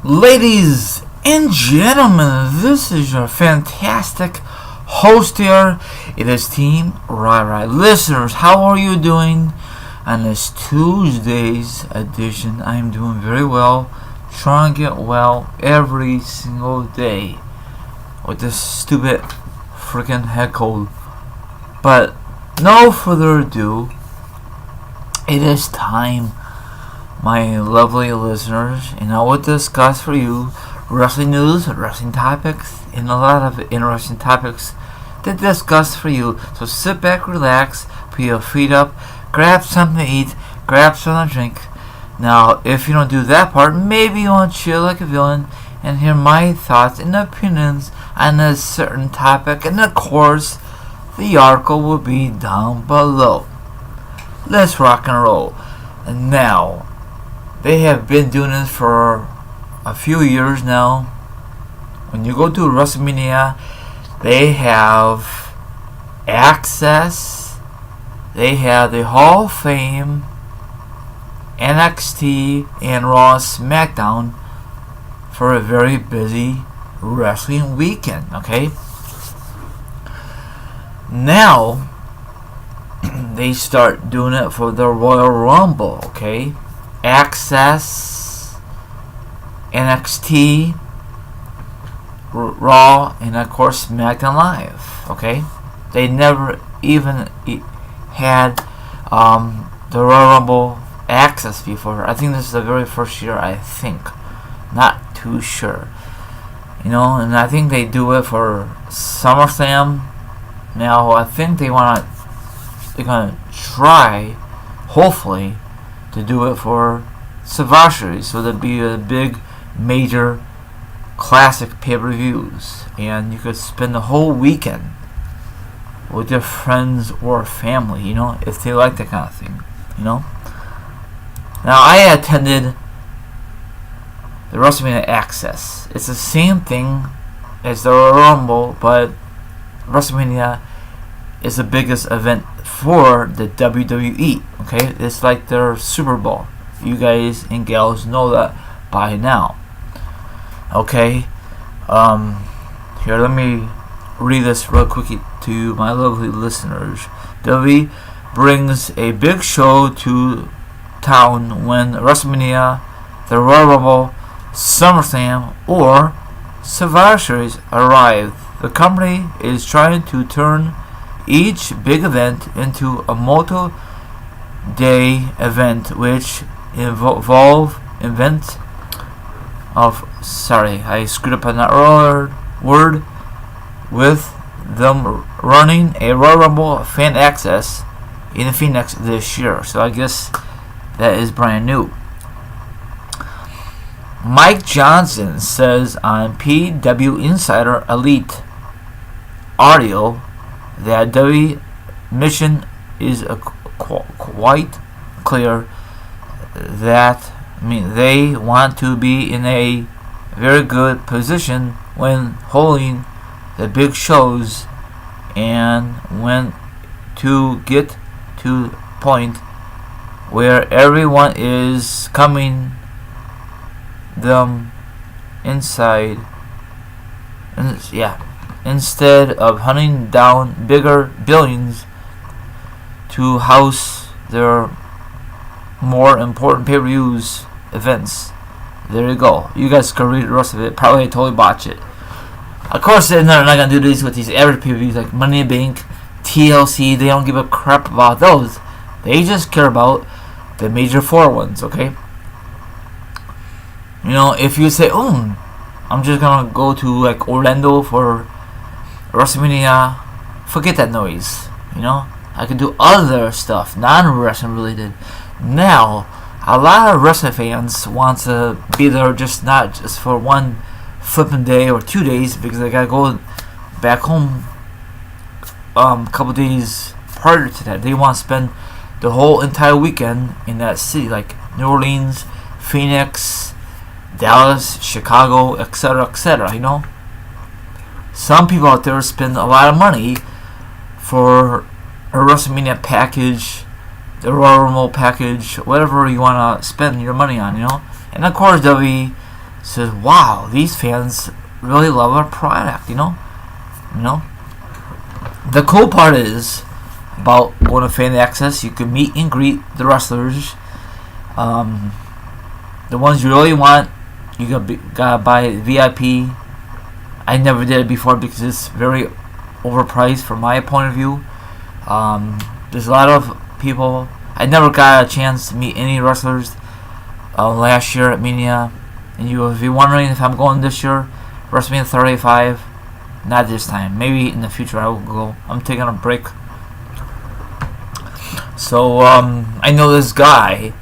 Ladies and gentlemen, this is your fantastic host here. It is Team Right. Listeners, how are you doing on this Tuesday's edition? I am doing very well, trying to get well every single day with this stupid freaking head cold. But no further ado, it is time, my lovely listeners, and I will discuss for you wrestling news, wrestling topics, and a lot of interesting topics to discuss for you. So sit back, relax, put your feet up, grab something to eat, grab something to drink. Now, if you don't do that part, maybe you want to chill like a villain and hear my thoughts and opinions on a certain topic, and of course, the article will be down below. Let's rock and roll. And now, they have been doing this for a few years now. When you go to WrestleMania, they have Axxess, they have the Hall of Fame, NXT, and Raw and SmackDown for a very busy wrestling weekend, okay? Now, they start doing it for the Royal Rumble, okay? Axxess, NXT, Raw, and of course SmackDown Live. Okay, they never even had the Royal Rumble Axxess before. I think this is the very first year. I think, not too sure. You know, and I think they do it for SummerSlam. Now I think they're gonna try, hopefully, to do it for Survivor Series, so there'd be a big, major, classic pay-per-views, and you could spend the whole weekend with your friends or family, you know, if they like that kind of thing, you know. Now, I attended the WrestleMania Axxess. It's the same thing as the Royal Rumble, but WrestleMania is the biggest event for the WWE. Okay, it's like their Super Bowl. You guys and gals know that by now. Okay, here, let me read this real quickly to my lovely listeners. WWE brings a big show to town when WrestleMania, the Royal Rumble, SummerSlam, or Survivor Series arrive. The company is trying to turn each big event into a multi-day event, which I screwed up on that word, with them running a Royal Rumble Fan Axxess in Phoenix this year. So I guess that is brand new. Mike Johnson says on PW Insider Elite Audio that WWE mission is quite clear, that they want to be in a very good position when holding the big shows, and when to get to the point where everyone is coming them inside, instead of hunting down bigger buildings to house their more important pay-per-views events. There you go. You guys can read the rest of it. Probably I totally botch it. Of course, they're not going to do this with these average pay-per-views like Money in the Bank, TLC. They don't give a crap about those. They just care about the major four ones, okay? You know, if you say, I'm just going to go to like Orlando for WrestleMania, forget that noise, you know? I can do other stuff, non-wrestling related. Now, a lot of wrestling fans want to be there not just for one flipping day or 2 days, because they gotta go back home a couple days prior to that. They want to spend the whole entire weekend in that city, like New Orleans, Phoenix, Dallas, Chicago, etc., you know? Some people out there spend a lot of money for a WrestleMania package, the Royal Rumble package, whatever you want to spend your money on, you know? And of course, WWE says, wow, these fans really love our product, you know. The cool part is about going to Fan Axxess, you can meet and greet the wrestlers. The ones you really want, you gotta buy VIP. I never did it before because it's very overpriced from my point of view. There's a lot of people. I never got a chance to meet any wrestlers last year at Mania. And if you're wondering if I'm going this year, WrestleMania 35, not this time. Maybe in the future I will go. I'm taking a break. So I know this guy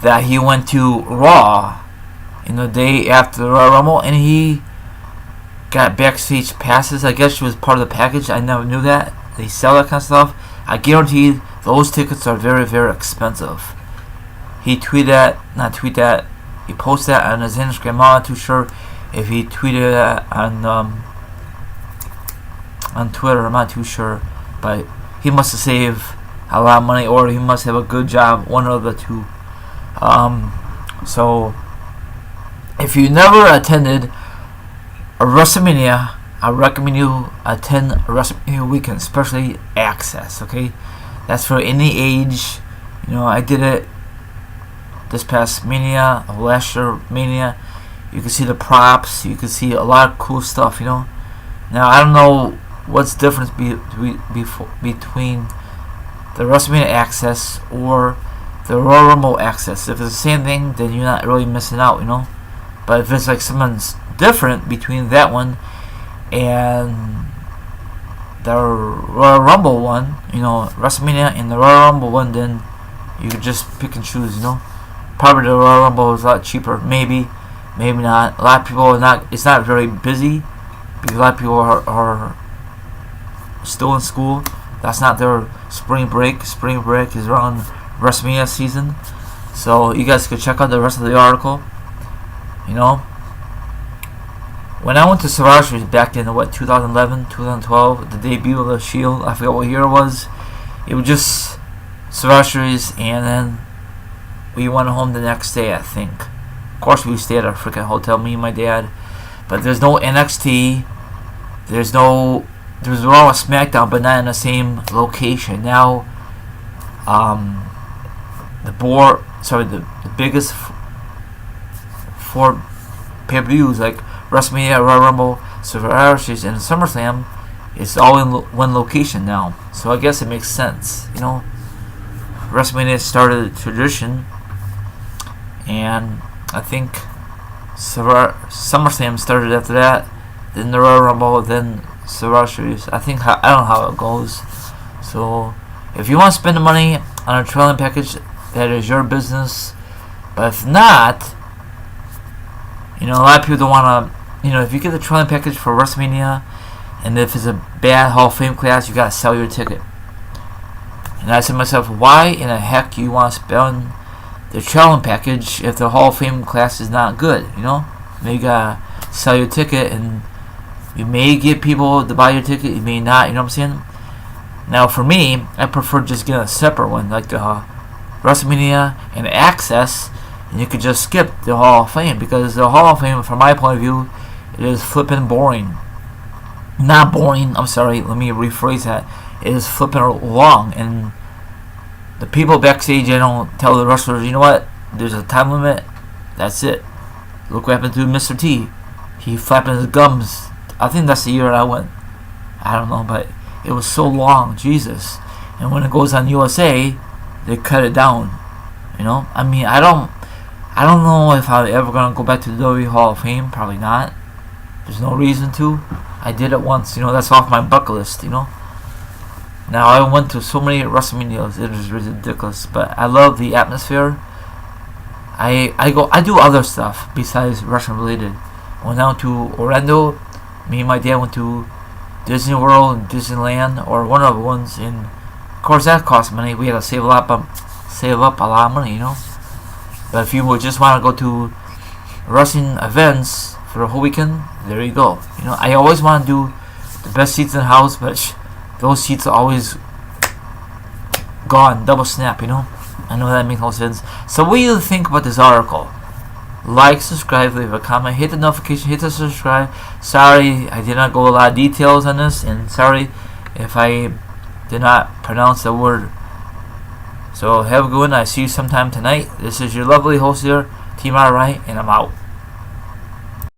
that he went to Raw in the day after the Royal Rumble, and he got backstage passes. I guess it was part of the package. I never knew that. They sell that kind of stuff. I guarantee those tickets are very, very expensive. He posted that on his Instagram. I'm not too sure if he tweeted that on Twitter. I'm not too sure, but he must have saved a lot of money, or he must have a good job. One of the two. So if you never attended a WrestleMania, I recommend you attend a WrestleMania weekend, especially Axxess. Okay, that's for any age. I did it this past Mania, last year Mania. You can see the props. You can see a lot of cool stuff. Now I don't know what's the difference between the WrestleMania Axxess or the Royal Rumble Axxess. If it's the same thing, then you're not really missing out. But if it's like something's different between that one and the Royal Rumble one, WrestleMania and the Royal Rumble one, then you could just pick and choose. Probably the Royal Rumble is a lot cheaper. Maybe not. A lot of people are not. It's not very busy because a lot of people are still in school. That's not their spring break. Spring break is around WrestleMania season. So you guys could check out the rest of the article. When I went to Survivor Series back in 2011, 2012, the debut of the Shield, I forgot what year it was. It was just Survivor Series, and then we went home the next day, I think. Of course, we stayed at a freaking hotel, me and my dad. But there's no NXT. There's Raw and SmackDown, but not in the same location. Now, the biggest four pay-per-views like WrestleMania, Royal Rumble, Survivor Series, and SummerSlam is all in one location now. So I guess it makes sense. WrestleMania started a tradition, and I think SummerSlam started after that. Then the Royal Rumble, then Survivor Series. I don't know how it goes. So if you want to spend the money on a trailing package, that is your business. But if not, a lot of people don't want to. If you get the trailing package for WrestleMania, and if it's a bad Hall of Fame class, you gotta sell your ticket. And I said to myself, why in the heck do you want to spend the trailing package if the Hall of Fame class is not good? Then you gotta sell your ticket, and you may get people to buy your ticket, you may not. You know what I'm saying? Now, for me, I prefer just getting a separate one, like the WrestleMania and Axxess, and you could just skip the Hall of Fame, because the Hall of Fame, from my point of view, it is flipping boring. Not boring, I'm sorry, let me rephrase that. It is flipping long, and the people backstage, they don't tell the wrestlers, you know what, there's a time limit, that's it. Look what happened to Mr. T. He flapping his gums. I think that's the year I went. I don't know, but it was so long, Jesus. And when it goes on USA, they cut it down. I don't know if I'm ever gonna go back to the WWE Hall of Fame. Probably not. There's no reason to. I did it once. That's off my bucket list. Now I went to so many WrestleManias. It is ridiculous. But I love the atmosphere. I do other stuff besides wrestling related. I went down to Orlando. Me and my dad went to Disney World and Disneyland, or one of the ones. And of course that costs money. We had to save up a lot of money. But if you would just want to go to wrestling events for the whole weekend, there you go. I always want to do the best seats in the house, but those seats are always gone, double snap. I know that makes no sense. So what do you think about this article? like, subscribe, leave a comment, hit the notification, hit the subscribe. Sorry I did not go a lot of details on this, and sorry if I did not pronounce the word. So have a good one. I see you sometime tonight. This is your lovely host here, Team Alright, and I'm out.